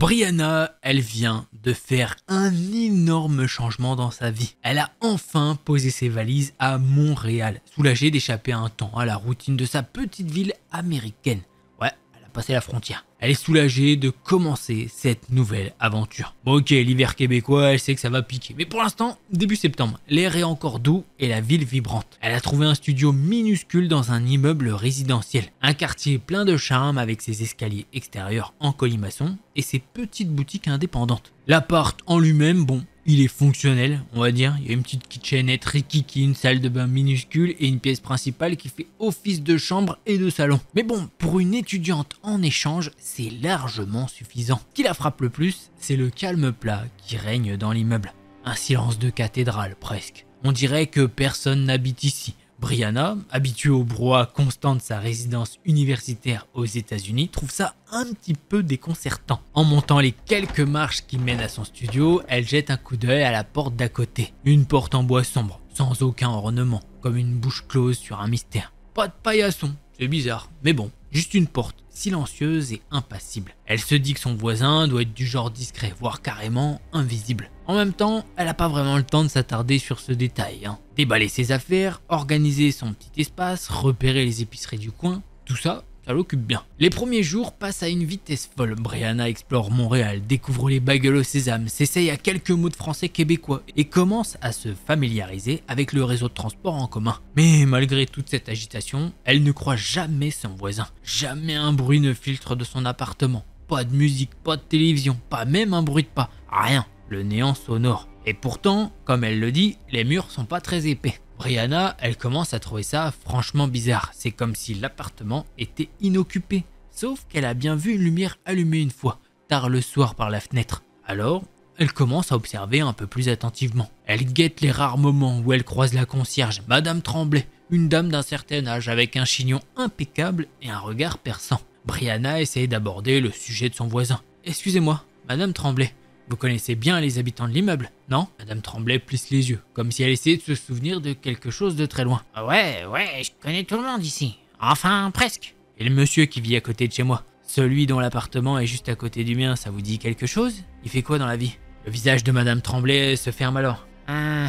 Brianna, elle vient de faire un énorme changement dans sa vie. Elle a enfin posé ses valises à Montréal, soulagée d'échapper un temps à la routine de sa petite ville américaine. Ouais, elle a passé la frontière. Elle est soulagée de commencer cette nouvelle aventure. Bon ok, l'hiver québécois, elle sait que ça va piquer. Mais pour l'instant, début septembre, l'air est encore doux et la ville vibrante. Elle a trouvé un studio minuscule dans un immeuble résidentiel. Un quartier plein de charme avec ses escaliers extérieurs en colimaçon et ses petites boutiques indépendantes. L'appart en lui-même, bon, il est fonctionnel, on va dire. Il y a une petite kitchenette rikiki, une salle de bain minuscule et une pièce principale qui fait office de chambre et de salon. Mais bon, pour une étudiante en échange, c'est largement suffisant. Ce qui la frappe le plus, c'est le calme plat qui règne dans l'immeuble. Un silence de cathédrale presque. On dirait que personne n'habite ici. Brianna, habituée au brouhaha constant de sa résidence universitaire aux États-Unis, trouve ça un petit peu déconcertant. En montant les quelques marches qui mènent à son studio, elle jette un coup d'œil à la porte d'à côté. Une porte en bois sombre, sans aucun ornement, comme une bouche close sur un mystère. Pas de paillasson, c'est bizarre, mais bon, juste une porte silencieuse et impassible. Elle se dit que son voisin doit être du genre discret, voire carrément invisible. En même temps, elle n'a pas vraiment le temps de s'attarder sur ce détail. Déballer ses affaires, organiser son petit espace, repérer les épiceries du coin, tout ça, ça l'occupe bien. Les premiers jours passent à une vitesse folle. Brianna explore Montréal, découvre les bagels au sésame, s'essaye à quelques mots de français québécois et commence à se familiariser avec le réseau de transport en commun. Mais malgré toute cette agitation, elle ne croit jamais son voisin. Jamais un bruit ne filtre de son appartement. Pas de musique, pas de télévision, pas même un bruit de pas. Rien. Le néant sonore. Et pourtant, comme elle le dit, les murs sont pas très épais. Brianna, elle commence à trouver ça franchement bizarre. C'est comme si l'appartement était inoccupé. Sauf qu'elle a bien vu une lumière allumée une fois, tard le soir par la fenêtre. Alors, elle commence à observer un peu plus attentivement. Elle guette les rares moments où elle croise la concierge, Madame Tremblay, une dame d'un certain âge avec un chignon impeccable et un regard perçant. Brianna essaye d'aborder le sujet de son voisin. « Excusez-moi, Madame Tremblay. Vous connaissez bien les habitants de l'immeuble, non ?» Madame Tremblay plisse les yeux, comme si elle essayait de se souvenir de quelque chose de très loin. « Ouais, je connais tout le monde ici. Enfin, presque. » « Et le monsieur qui vit à côté de chez moi, celui dont l'appartement est juste à côté du mien, ça vous dit quelque chose? Il fait quoi dans la vie ?» Le visage de Madame Tremblay se ferme alors.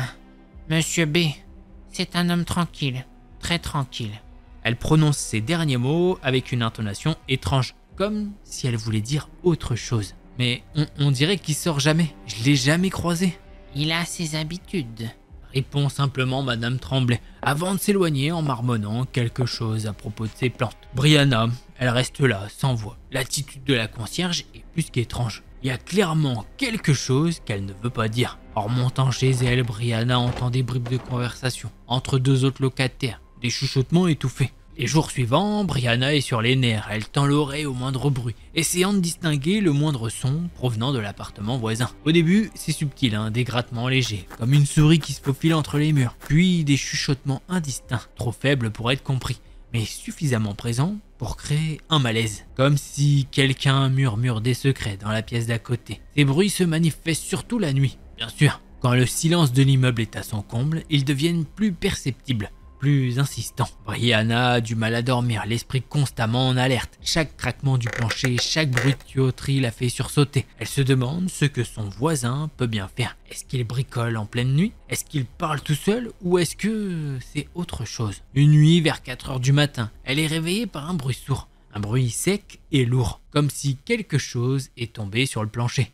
« Monsieur B, c'est un homme tranquille, très tranquille. » Elle prononce ces derniers mots avec une intonation étrange, comme si elle voulait dire autre chose. Mais on dirait qu'il sort jamais. Je l'ai jamais croisé. « Il a ses habitudes. » Répond simplement Madame Tremblay, avant de s'éloigner en marmonnant quelque chose à propos de ses plantes. Brianna, elle reste là, sans voix. L'attitude de la concierge est plus qu'étrange. Il y a clairement quelque chose qu'elle ne veut pas dire. En remontant chez elle, Brianna entend des bribes de conversation entre deux autres locataires, des chuchotements étouffés. Les jours suivants, Brianna est sur les nerfs, elle tend l'oreille au moindre bruit, essayant de distinguer le moindre son provenant de l'appartement voisin. Au début, c'est subtil, des grattements légers, comme une souris qui se faufile entre les murs, puis des chuchotements indistincts, trop faibles pour être compris, mais suffisamment présents pour créer un malaise, comme si quelqu'un murmure des secrets dans la pièce d'à côté. Ces bruits se manifestent surtout la nuit, bien sûr. Quand le silence de l'immeuble est à son comble, ils deviennent plus perceptibles, plus insistant. Brianna a du mal à dormir, l'esprit constamment en alerte. Chaque craquement du plancher, chaque bruit de tuyauterie la fait sursauter. Elle se demande ce que son voisin peut bien faire. Est-ce qu'il bricole en pleine nuit? Est-ce qu'il parle tout seul? Ou est-ce que c'est autre chose? Une nuit, vers 4 h du matin, elle est réveillée par un bruit sourd. Un bruit sec et lourd, comme si quelque chose est tombé sur le plancher.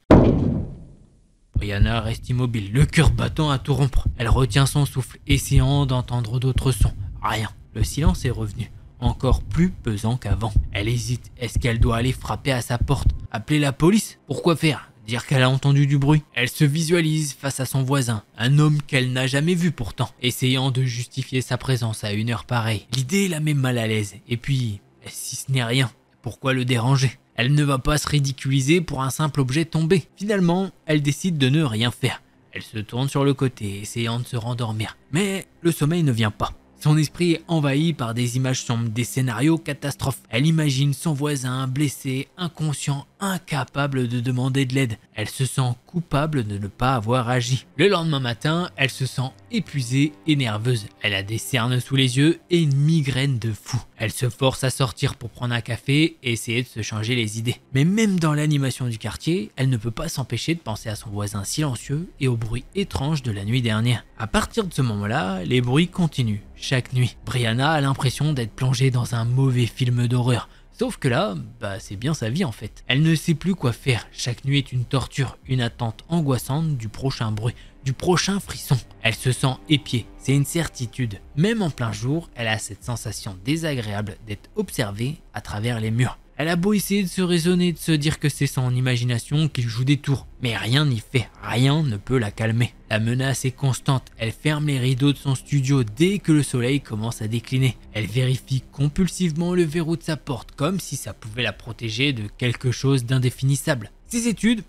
Brianna reste immobile, le cœur battant à tout rompre. Elle retient son souffle, essayant d'entendre d'autres sons. Rien. Le silence est revenu, encore plus pesant qu'avant. Elle hésite. Est-ce qu'elle doit aller frapper à sa porte? Appeler la police? Pourquoi faire? Dire qu'elle a entendu du bruit? Elle se visualise face à son voisin, un homme qu'elle n'a jamais vu pourtant, essayant de justifier sa présence à une heure pareille. L'idée la met mal à l'aise. Et puis, si ce n'est rien, pourquoi le déranger? Elle ne va pas se ridiculiser pour un simple objet tombé. Finalement, elle décide de ne rien faire. Elle se tourne sur le côté, essayant de se rendormir. Mais le sommeil ne vient pas. Son esprit est envahi par des images sombres, des scénarios catastrophes. Elle imagine son voisin blessé, inconscient, incapable de demander de l'aide. Elle se sent coupable de ne pas avoir agi. Le lendemain matin, elle se sent épuisée et nerveuse. Elle a des cernes sous les yeux et une migraine de fou. Elle se force à sortir pour prendre un café et essayer de se changer les idées. Mais même dans l'animation du quartier, elle ne peut pas s'empêcher de penser à son voisin silencieux et aux bruits étranges de la nuit dernière. À partir de ce moment-là, les bruits continuent. Chaque nuit, Brianna a l'impression d'être plongée dans un mauvais film d'horreur. Sauf que là, c'est bien sa vie en fait. Elle ne sait plus quoi faire. Chaque nuit est une torture, une attente angoissante du prochain bruit, du prochain frisson. Elle se sent épiée, c'est une certitude. Même en plein jour, elle a cette sensation désagréable d'être observée à travers les murs. Elle a beau essayer de se raisonner, de se dire que c'est son imagination qui joue des tours, mais rien n'y fait, rien ne peut la calmer. La menace est constante, elle ferme les rideaux de son studio dès que le soleil commence à décliner. Elle vérifie compulsivement le verrou de sa porte, comme si ça pouvait la protéger de quelque chose d'indéfinissable. Ses études,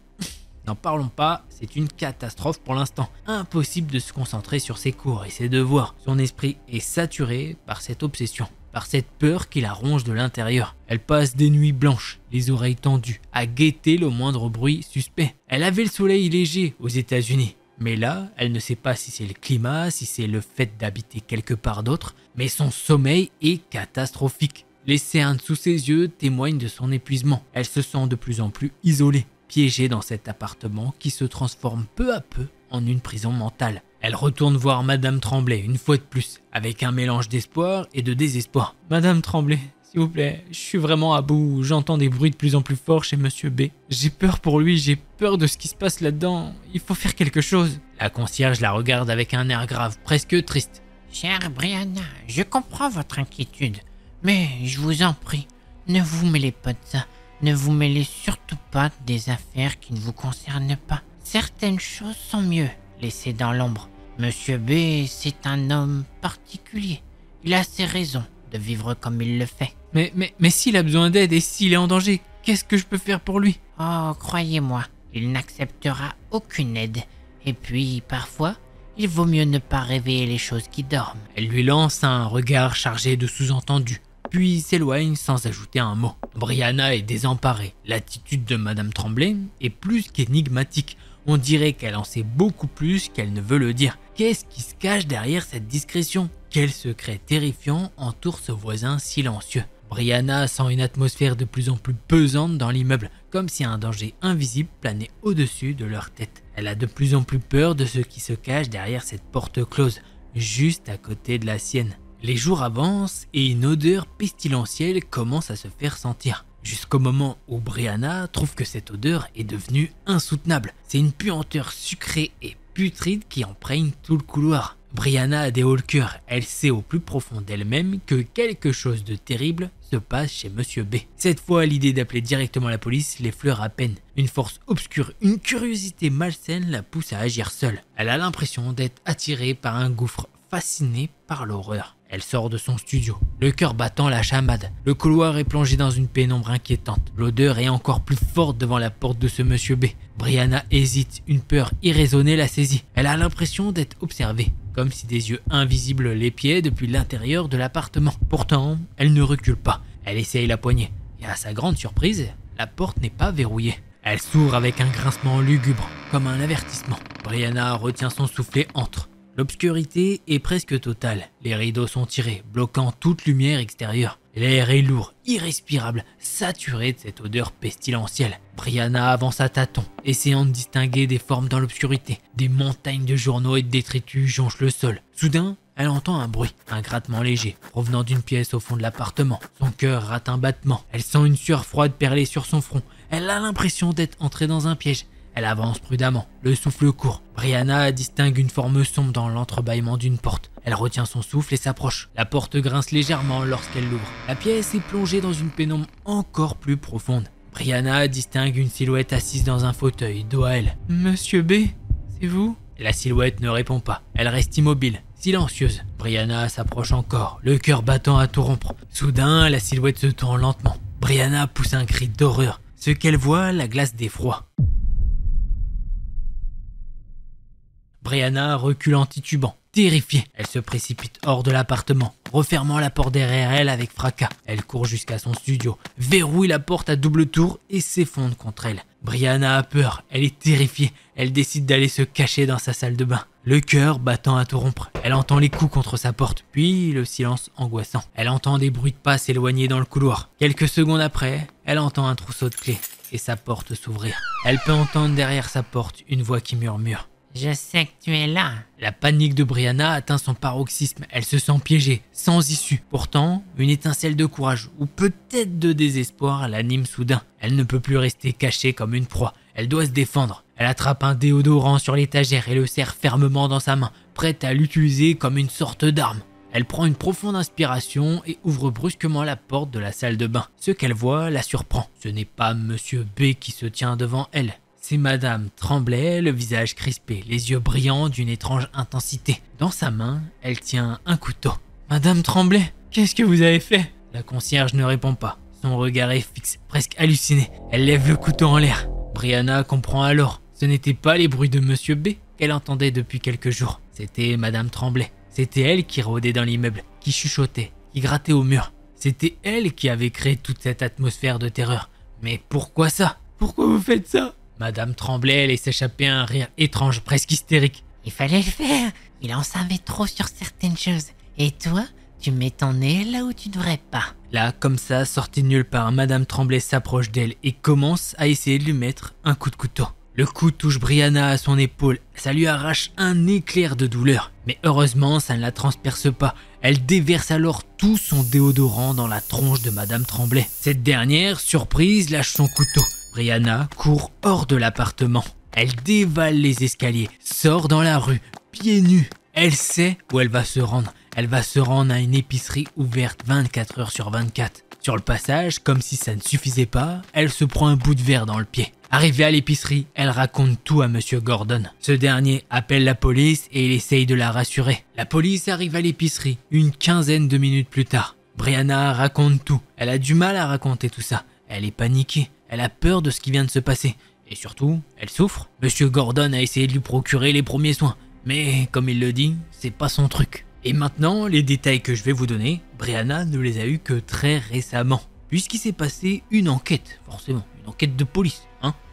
n'en parlons pas, c'est une catastrophe pour l'instant. Impossible de se concentrer sur ses cours et ses devoirs. Son esprit est saturé par cette obsession, par cette peur qui la ronge de l'intérieur. Elle passe des nuits blanches, les oreilles tendues, à guetter le moindre bruit suspect. Elle avait le soleil léger aux États-Unis, mais là, elle ne sait pas si c'est le climat, si c'est le fait d'habiter quelque part d'autre, mais son sommeil est catastrophique. Les cernes sous ses yeux témoignent de son épuisement. Elle se sent de plus en plus isolée, piégée dans cet appartement qui se transforme peu à peu en une prison mentale. Elle retourne voir Madame Tremblay une fois de plus, avec un mélange d'espoir et de désespoir. « Madame Tremblay, s'il vous plaît, je suis vraiment à bout, j'entends des bruits de plus en plus forts chez Monsieur B. J'ai peur pour lui, j'ai peur de ce qui se passe là-dedans, il faut faire quelque chose. » La concierge la regarde avec un air grave, presque triste. « Chère Brianna, je comprends votre inquiétude, mais je vous en prie, ne vous mêlez pas de ça. Ne vous mêlez surtout pas des affaires qui ne vous concernent pas. Certaines choses sont mieux laissées dans l'ombre. Monsieur B, c'est un homme particulier. Il a ses raisons de vivre comme il le fait. » Mais s'il a besoin d'aide et s'il est en danger, qu'est-ce que je peux faire pour lui? Oh, croyez-moi, il n'acceptera aucune aide. Et puis, parfois, il vaut mieux ne pas réveiller les choses qui dorment. Elle lui lance un regard chargé de sous-entendus, puis s'éloigne sans ajouter un mot. Brianna est désemparée. L'attitude de Madame Tremblay est plus qu'énigmatique. On dirait qu'elle en sait beaucoup plus qu'elle ne veut le dire. Qu'est-ce qui se cache derrière cette discrétion? Quel secret terrifiant entoure ce voisin silencieux? Brianna sent une atmosphère de plus en plus pesante dans l'immeuble, comme si un danger invisible planait au-dessus de leur tête. Elle a de plus en plus peur de ce qui se cache derrière cette porte close, juste à côté de la sienne. Les jours avancent et une odeur pestilentielle commence à se faire sentir. Jusqu'au moment où Brianna trouve que cette odeur est devenue insoutenable. C'est une puanteur sucrée et putride qui imprègne tout le couloir. Brianna a des hauts le cœur. Elle sait au plus profond d'elle-même que quelque chose de terrible se passe chez Monsieur B. Cette fois, l'idée d'appeler directement la police l'effleure à peine. Une force obscure, une curiosité malsaine la pousse à agir seule. Elle a l'impression d'être attirée par un gouffre, fascinée par l'horreur. Elle sort de son studio, le cœur battant la chamade. Le couloir est plongé dans une pénombre inquiétante. L'odeur est encore plus forte devant la porte de ce Monsieur B. Brianna hésite, une peur irraisonnée la saisit. Elle a l'impression d'être observée, comme si des yeux invisibles l'épiaient depuis l'intérieur de l'appartement. Pourtant, elle ne recule pas. Elle essaye la poignée. Et à sa grande surprise, la porte n'est pas verrouillée. Elle s'ouvre avec un grincement lugubre, comme un avertissement. Brianna retient son souffle et entre. L'obscurité est presque totale. Les rideaux sont tirés, bloquant toute lumière extérieure. L'air est lourd, irrespirable, saturé de cette odeur pestilentielle. Brianna avance à tâtons, essayant de distinguer des formes dans l'obscurité. Des montagnes de journaux et de détritus jonchent le sol. Soudain, elle entend un bruit, un grattement léger, provenant d'une pièce au fond de l'appartement. Son cœur rate un battement. Elle sent une sueur froide perler sur son front. Elle a l'impression d'être entrée dans un piège. Elle avance prudemment, le souffle court. Brianna distingue une forme sombre dans l'entrebâillement d'une porte. Elle retient son souffle et s'approche. La porte grince légèrement lorsqu'elle l'ouvre. La pièce est plongée dans une pénombre encore plus profonde. Brianna distingue une silhouette assise dans un fauteuil, dos à elle. « Monsieur B, c'est vous ?» La silhouette ne répond pas. Elle reste immobile, silencieuse. Brianna s'approche encore, le cœur battant à tout rompre. Soudain, la silhouette se tourne lentement. Brianna pousse un cri d'horreur. Ce qu'elle voit la glace d'effroi. Brianna recule en titubant. Terrifiée, elle se précipite hors de l'appartement, refermant la porte derrière elle avec fracas. Elle court jusqu'à son studio, verrouille la porte à double tour et s'effondre contre elle. Brianna a peur, elle est terrifiée, elle décide d'aller se cacher dans sa salle de bain. Le cœur battant à tout rompre, elle entend les coups contre sa porte, puis le silence angoissant. Elle entend des bruits de pas s'éloigner dans le couloir. Quelques secondes après, elle entend un trousseau de clés et sa porte s'ouvrir. Elle peut entendre derrière sa porte une voix qui murmure. Je sais que tu es là. La panique de Brianna atteint son paroxysme, elle se sent piégée, sans issue. Pourtant, une étincelle de courage, ou peut-être de désespoir, l'anime soudain. Elle ne peut plus rester cachée comme une proie, elle doit se défendre. Elle attrape un déodorant sur l'étagère et le serre fermement dans sa main, prête à l'utiliser comme une sorte d'arme. Elle prend une profonde inspiration et ouvre brusquement la porte de la salle de bain. Ce qu'elle voit la surprend. Ce n'est pas Monsieur B qui se tient devant elle. C'est Madame Tremblay, le visage crispé, les yeux brillants d'une étrange intensité. Dans sa main, elle tient un couteau. « Madame Tremblay, qu'est-ce que vous avez fait ?» La concierge ne répond pas. Son regard est fixe, presque halluciné. Elle lève le couteau en l'air. Brianna comprend alors. Ce n'étaient pas les bruits de Monsieur B qu'elle entendait depuis quelques jours. C'était Madame Tremblay. C'était elle qui rôdait dans l'immeuble, qui chuchotait, qui grattait au mur. C'était elle qui avait créé toute cette atmosphère de terreur. Mais pourquoi ça? Pourquoi vous faites ça? Madame Tremblay laisse échapper un rire étrange, presque hystérique. Il fallait le faire. Il en savait trop sur certaines choses. Et toi, tu mets ton nez là où tu devrais pas. Là, comme ça, sortie de nulle part, Madame Tremblay s'approche d'elle et commence à essayer de lui mettre un coup de couteau. Le coup touche Brianna à son épaule, ça lui arrache un éclair de douleur. Mais heureusement, ça ne la transperce pas. Elle déverse alors tout son déodorant dans la tronche de Madame Tremblay. Cette dernière, surprise, lâche son couteau. Brianna court hors de l'appartement. Elle dévale les escaliers, sort dans la rue, pieds nus. Elle sait où elle va se rendre. Elle va se rendre à une épicerie ouverte 24 heures sur 24. Sur le passage, comme si ça ne suffisait pas, elle se prend un bout de verre dans le pied. Arrivée à l'épicerie, elle raconte tout à Monsieur Gordon. Ce dernier appelle la police et il essaye de la rassurer. La police arrive à l'épicerie une quinzaine de minutes plus tard. Brianna raconte tout. Elle a du mal à raconter tout ça. Elle est paniquée. Elle a peur de ce qui vient de se passer. Et surtout, elle souffre. Monsieur Gordon a essayé de lui procurer les premiers soins. Mais, comme il le dit, c'est pas son truc. Et maintenant, les détails que je vais vous donner, Brianna ne les a eus que très récemment. Puisqu'il s'est passé une enquête, forcément, une enquête de police.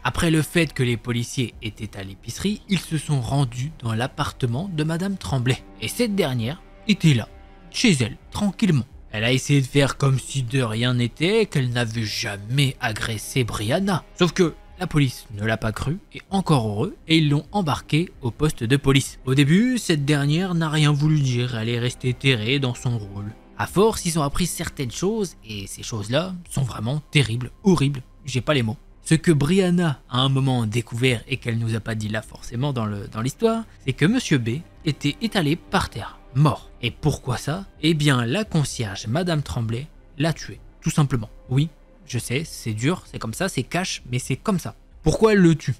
Après le fait que les policiers étaient à l'épicerie, ils se sont rendus dans l'appartement de Madame Tremblay. Et cette dernière était là, chez elle, tranquillement. Elle a essayé de faire comme si de rien n'était, qu'elle n'avait jamais agressé Brianna. Sauf que la police ne l'a pas cru, et encore heureux, et ils l'ont embarquée au poste de police. Au début, cette dernière n'a rien voulu dire, elle est restée terrée dans son rôle. À force, ils ont appris certaines choses, et ces choses-là sont vraiment terribles, horribles, j'ai pas les mots. Ce que Brianna a un moment découvert et qu'elle nous a pas dit là forcément dans l'histoire, c'est que Monsieur B était étalé par terre, mort. Et pourquoi ça? Eh bien la concierge Madame Tremblay l'a tué, tout simplement. Oui, je sais, c'est dur, c'est comme ça, c'est cash, mais c'est comme ça. Pourquoi elle le tue?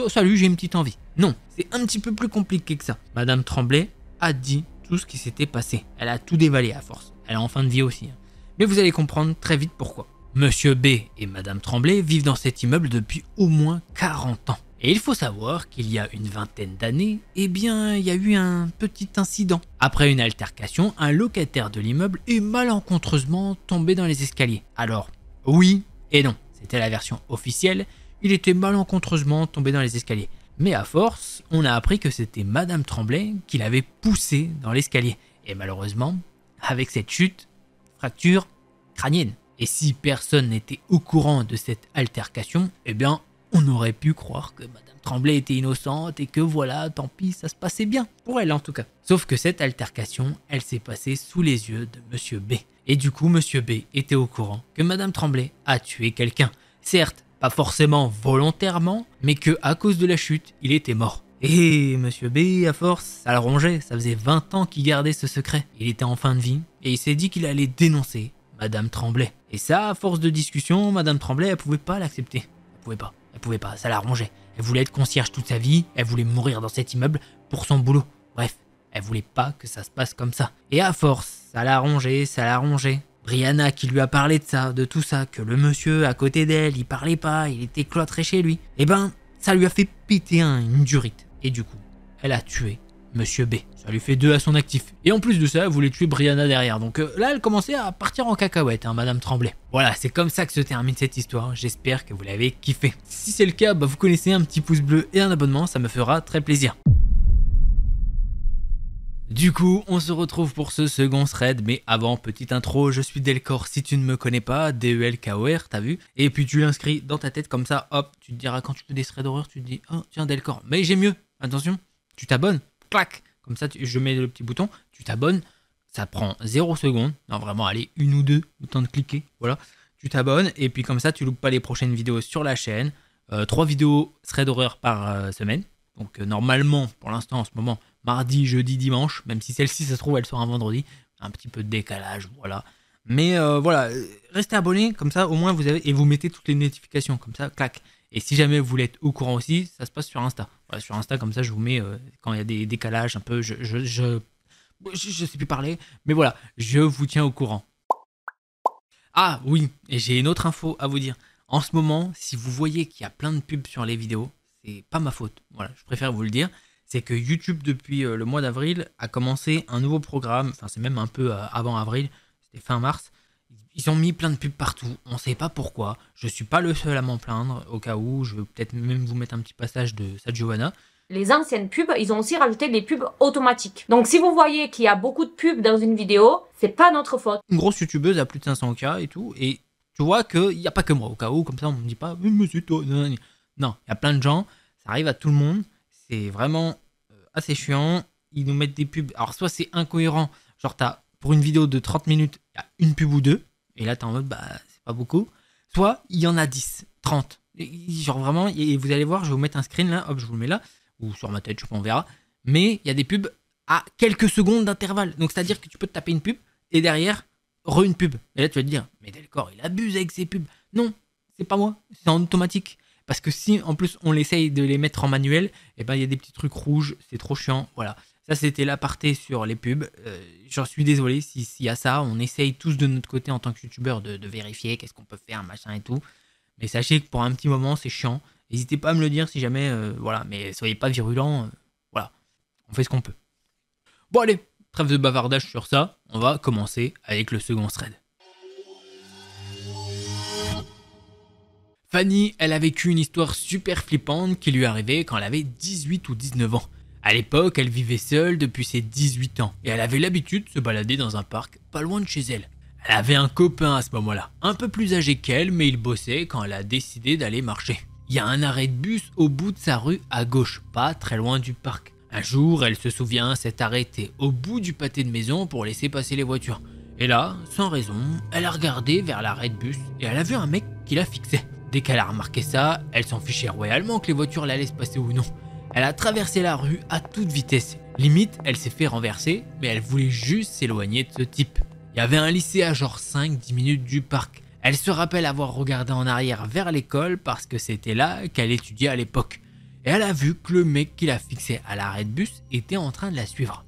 Salut, j'ai une petite envie. Non, c'est un petit peu plus compliqué que ça. Madame Tremblay a dit tout ce qui s'était passé. Elle a tout dévalé à force. Elle est en fin de vie aussi. Mais vous allez comprendre très vite pourquoi. Monsieur B et Madame Tremblay vivent dans cet immeuble depuis au moins 40 ans. Et il faut savoir qu'il y a une vingtaine d'années, eh bien, il y a eu un petit incident. Après une altercation, un locataire de l'immeuble est malencontreusement tombé dans les escaliers. Alors, oui et non, c'était la version officielle, il était malencontreusement tombé dans les escaliers. Mais à force, on a appris que c'était Madame Tremblay qui l'avait poussé dans l'escalier. Et malheureusement, avec cette chute, fracture crânienne. Et si personne n'était au courant de cette altercation, eh bien, on aurait pu croire que Madame Tremblay était innocente et que voilà, tant pis, ça se passait bien. Pour elle en tout cas. Sauf que cette altercation, elle s'est passée sous les yeux de Monsieur B. Et du coup, Monsieur B était au courant que Madame Tremblay a tué quelqu'un. Certes, pas forcément volontairement, mais que à cause de la chute, il était mort. Et Monsieur B, à force, ça le rongeait. Ça faisait 20 ans qu'il gardait ce secret. Il était en fin de vie et il s'est dit qu'il allait dénoncer Madame Tremblay. Et ça, à force de discussion, Madame Tremblay, elle pouvait pas l'accepter. Elle pouvait pas, ça la rongeait. Elle voulait être concierge toute sa vie, elle voulait mourir dans cet immeuble pour son boulot. Bref, elle voulait pas que ça se passe comme ça. Et à force, ça l'a rongé. Brianna qui lui a parlé de ça, de tout ça, que le monsieur à côté d'elle, il parlait pas, il était cloîtré chez lui. Eh ben, ça lui a fait péter une durite. Et du coup, elle a tué Monsieur B. Ça lui fait 2 à son actif. Et en plus de ça, elle voulait tuer Brianna derrière. Donc là, elle commençait à partir en cacahuète, hein, Madame Tremblay. Voilà, c'est comme ça que se termine cette histoire. J'espère que vous l'avez kiffé. Si c'est le cas, bah, vous connaissez, un petit pouce bleu et un abonnement, ça me fera très plaisir. Du coup, on se retrouve pour ce second thread, mais avant, petite intro, je suis Delcor, si tu ne me connais pas, D-E-L-K-O-R, t'as vu? Et puis tu l'inscris dans ta tête comme ça, hop, tu te diras quand tu fais des threads d'horreur, tu te dis, oh tiens Delcor, mais j'ai mieux, attention, tu t'abonnes, clac, comme ça je mets le petit bouton, tu t'abonnes, ça prend 0 secondes, non vraiment, allez, 1 ou 2, le temps de cliquer, voilà, tu t'abonnes, et puis comme ça tu loupes pas les prochaines vidéos sur la chaîne, 3 vidéos thread d'horreur par semaine, donc normalement, pour l'instant en ce moment, mardi, jeudi, dimanche, même si celle-ci, ça se trouve, elle sera un vendredi. Un petit peu de décalage, voilà. Mais voilà, restez abonnés, comme ça, au moins, vous avez... Et vous mettez toutes les notifications, comme ça, clac. Et si jamais vous voulez être au courant aussi, ça se passe sur Insta. Voilà, sur Insta, comme ça, je vous mets, quand il y a des décalages, un peu, je sais plus parler, mais voilà, je vous tiens au courant. Ah, oui, et j'ai une autre info à vous dire. En ce moment, si vous voyez qu'il y a plein de pubs sur les vidéos, c'est pas ma faute. Voilà, je préfère vous le dire. C'est que YouTube, depuis le mois d'avril, a commencé un nouveau programme, enfin c'est même un peu avant avril, c'était fin mars. Ils ont mis plein de pubs partout, on ne sait pas pourquoi, je suis pas le seul à m'en plaindre, au cas où, je vais peut-être même vous mettre un petit passage de Sadjoana. Les anciennes pubs, ils ont aussi rajouté des pubs automatiques. Donc si vous voyez qu'il y a beaucoup de pubs dans une vidéo, c'est pas notre faute. Une grosse youtubeuse à plus de 500K et tout, et tu vois qu'il n'y a pas que moi, au cas où, comme ça on me dit pas, mais c'est toi, non, il y a plein de gens, ça arrive à tout le monde. C'est vraiment assez chiant. Ils nous mettent des pubs. Alors, soit c'est incohérent. Genre, pour une vidéo de 30 minutes, il y a une pub ou deux. Et là, t'es en mode, bah, c'est pas beaucoup. Soit il y en a 10, 30. Genre, vraiment, et vous allez voir, je vais vous mettre un screen là. Hop, je vous le mets là. Ou sur ma tête, je sais pas, on verra. Mais il y a des pubs à quelques secondes d'intervalle. Donc, c'est-à-dire que tu peux te taper une pub et derrière, une pub. Et là, tu vas te dire, mais Delcor, il abuse avec ses pubs. Non, c'est pas moi. C'est en automatique. Parce que si en plus on essaye de les mettre en manuel, et ben il y a des petits trucs rouges, c'est trop chiant. Voilà, ça c'était l'aparté sur les pubs. J'en suis désolé s'il y a ça. On essaye tous de notre côté en tant que youtubeur de vérifier qu'est-ce qu'on peut faire, machin et tout. Mais sachez que pour un petit moment c'est chiant. N'hésitez pas à me le dire si jamais, voilà. Mais soyez pas virulents. Voilà, on fait ce qu'on peut. Bon allez, trêve de bavardage sur ça. On va commencer avec le second thread. Fanny, elle a vécu une histoire super flippante qui lui est arrivée quand elle avait 18 ou 19 ans. À l'époque, elle vivait seule depuis ses 18 ans et elle avait l'habitude de se balader dans un parc pas loin de chez elle. Elle avait un copain à ce moment-là, un peu plus âgé qu'elle, mais il bossait quand elle a décidé d'aller marcher. Il y a un arrêt de bus au bout de sa rue à gauche, pas très loin du parc. Un jour, elle se souvient s'être arrêtée au bout du pâté de maison pour laisser passer les voitures. Et là, sans raison, elle a regardé vers l'arrêt de bus et elle a vu un mec qui la fixait. Dès qu'elle a remarqué ça, elle s'en fichait royalement que les voitures la laissent passer ou non. Elle a traversé la rue à toute vitesse. Limite, elle s'est fait renverser, mais elle voulait juste s'éloigner de ce type. Il y avait un lycée à genre 5-10 minutes du parc. Elle se rappelle avoir regardé en arrière vers l'école parce que c'était là qu'elle étudiait à l'époque. Et elle a vu que le mec qui la fixait à l'arrêt de bus était en train de la suivre.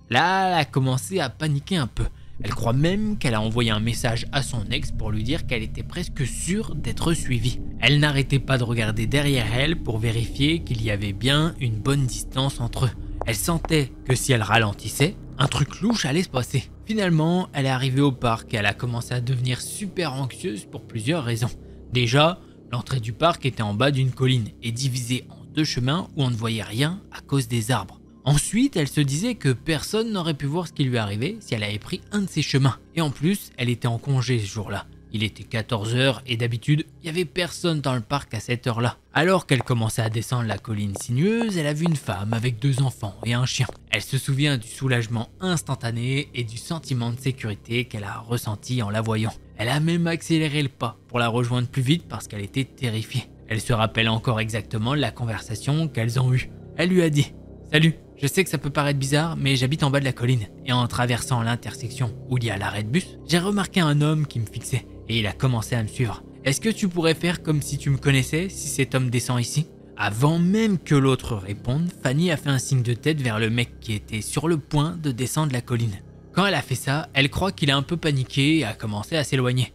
Là, elle a commencé à paniquer un peu. Elle croit même qu'elle a envoyé un message à son ex pour lui dire qu'elle était presque sûre d'être suivie. Elle n'arrêtait pas de regarder derrière elle pour vérifier qu'il y avait bien une bonne distance entre eux. Elle sentait que si elle ralentissait, un truc louche allait se passer. Finalement, elle est arrivée au parc et elle a commencé à devenir super anxieuse pour plusieurs raisons. Déjà, l'entrée du parc était en bas d'une colline et divisée en 2 chemins où on ne voyait rien à cause des arbres. Ensuite, elle se disait que personne n'aurait pu voir ce qui lui arrivait si elle avait pris un de ces chemins. Et en plus, elle était en congé ce jour-là. Il était 14 h et d'habitude, il n'y avait personne dans le parc à cette heure-là. Alors qu'elle commençait à descendre la colline sinueuse, elle a vu une femme avec 2 enfants et un chien. Elle se souvient du soulagement instantané et du sentiment de sécurité qu'elle a ressenti en la voyant. Elle a même accéléré le pas pour la rejoindre plus vite parce qu'elle était terrifiée. Elle se rappelle encore exactement la conversation qu'elles ont eue. Elle lui a dit « Salut !» Je sais que ça peut paraître bizarre, mais j'habite en bas de la colline. Et en traversant l'intersection où il y a l'arrêt de bus, j'ai remarqué un homme qui me fixait. Et il a commencé à me suivre. Est-ce que tu pourrais faire comme si tu me connaissais si cet homme descend ici ? Avant même que l'autre réponde, Fanny a fait un signe de tête vers le mec qui était sur le point de descendre la colline. Quand elle a fait ça, elle croit qu'il a un peu paniqué et a commencé à s'éloigner.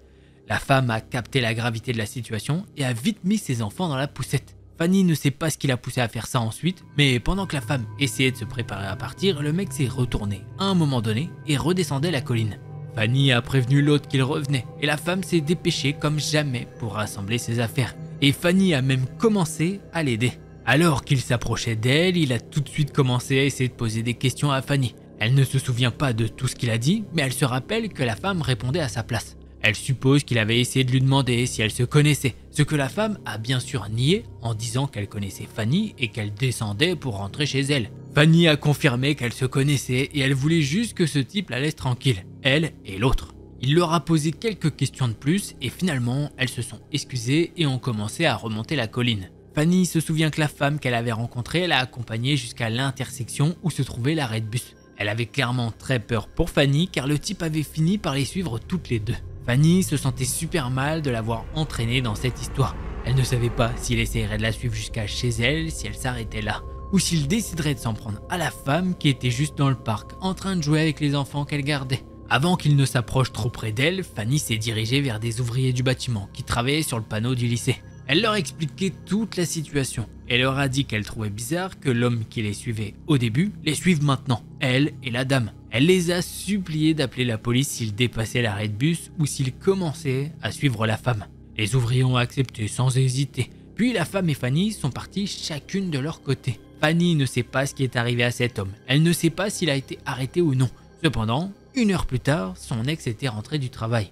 La femme a capté la gravité de la situation et a vite mis ses enfants dans la poussette. Fanny ne sait pas ce qui l'a poussé à faire ça ensuite, mais pendant que la femme essayait de se préparer à partir, le mec s'est retourné à un moment donné et redescendait la colline. Fanny a prévenu l'autre qu'il revenait et la femme s'est dépêchée comme jamais pour rassembler ses affaires. Et Fanny a même commencé à l'aider. Alors qu'il s'approchait d'elle, il a tout de suite commencé à essayer de poser des questions à Fanny. Elle ne se souvient pas de tout ce qu'il a dit, mais elle se rappelle que la femme répondait à sa place. Elle suppose qu'il avait essayé de lui demander si elle se connaissait, ce que la femme a bien sûr nié en disant qu'elle connaissait Fanny et qu'elle descendait pour rentrer chez elle. Fanny a confirmé qu'elle se connaissait et elle voulait juste que ce type la laisse tranquille, elle et l'autre. Il leur a posé quelques questions de plus et finalement elles se sont excusées et ont commencé à remonter la colline. Fanny se souvient que la femme qu'elle avait rencontrée l'a accompagnée jusqu'à l'intersection où se trouvait l'arrêt de bus. Elle avait clairement très peur pour Fanny car le type avait fini par les suivre toutes les deux. Fanny se sentait super mal de l'avoir entraînée dans cette histoire. Elle ne savait pas s'il essayerait de la suivre jusqu'à chez elle si elle s'arrêtait là, ou s'il déciderait de s'en prendre à la femme qui était juste dans le parc en train de jouer avec les enfants qu'elle gardait. Avant qu'il ne s'approche trop près d'elle, Fanny s'est dirigée vers des ouvriers du bâtiment qui travaillaient sur le panneau du lycée. Elle leur expliquait toute la situation et leur a dit qu'elle trouvait bizarre que l'homme qui les suivait au début les suive maintenant, elle et la dame. Elle les a suppliés d'appeler la police s'ils dépassaient l'arrêt de bus ou s'ils commençaient à suivre la femme. Les ouvriers ont accepté sans hésiter. Puis la femme et Fanny sont parties chacune de leur côté. Fanny ne sait pas ce qui est arrivé à cet homme. Elle ne sait pas s'il a été arrêté ou non. Cependant, 1 heure plus tard, son ex était rentré du travail.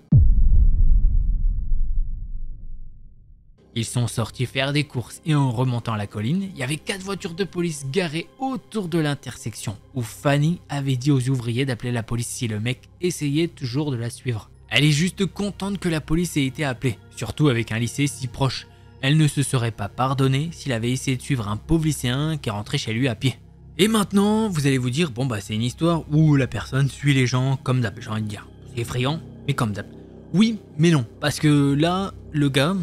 Ils sont sortis faire des courses et en remontant la colline, il y avait 4 voitures de police garées autour de l'intersection où Fanny avait dit aux ouvriers d'appeler la police si le mec essayait toujours de la suivre. Elle est juste contente que la police ait été appelée, surtout avec un lycée si proche. Elle ne se serait pas pardonnée s'il avait essayé de suivre un pauvre lycéen qui est rentré chez lui à pied. Et maintenant, vous allez vous dire, bon bah c'est une histoire où la personne suit les gens comme d'hab, j'ai envie de dire. C'est effrayant, mais comme d'hab. Oui, mais non, parce que là, le gars...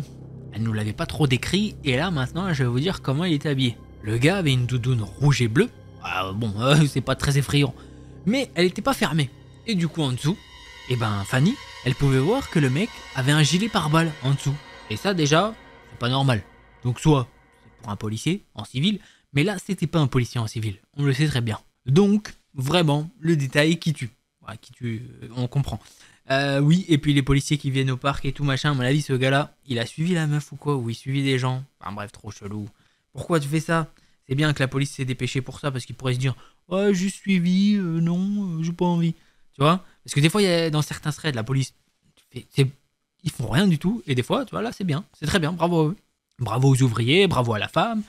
Elle nous l'avait pas trop décrit et là maintenant je vais vous dire comment il était habillé. Le gars avait une doudoune rouge et bleue. C'est pas très effrayant. Mais elle était pas fermée. Et du coup en dessous, Fanny, elle pouvait voir que le mec avait un gilet pare-balles en dessous. Et ça déjà, c'est pas normal. Donc soit c'est pour un policier en civil, mais là c'était pas un policier en civil. On le sait très bien. Donc vraiment le détail qui tue. Ouais, on comprend. Oui, et puis les policiers qui viennent au parc et tout machin, à mon avis, ce gars-là, il a suivi la meuf ou quoi, ou il suivit des gens. Enfin bref, trop chelou. Pourquoi tu fais ça? C'est bien que la police s'est dépêchée pour ça, parce qu'il pourrait se dire « Ouais, j'ai suivi, non, j'ai pas envie. » Tu vois? Parce que des fois, il y a dans certains threads, la police, ils font rien du tout, et des fois, tu vois, là, c'est bien. C'est très bien, bravo à eux. Bravo aux ouvriers, bravo à la femme.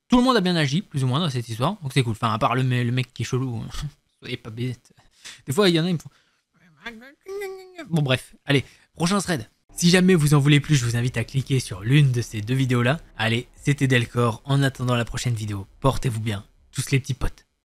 Tout le monde a bien agi, plus ou moins, dans cette histoire, donc c'est cool. Enfin, à part le mec qui est chelou, soyez pas bête. Des fois, il y en a, ils me font... Bon bref, allez, prochain thread. Si jamais vous en voulez plus, je vous invite à cliquer sur l'une de ces 2 vidéos là. Allez, c'était Delcor, en attendant la prochaine vidéo, portez-vous bien, tous les petits potes.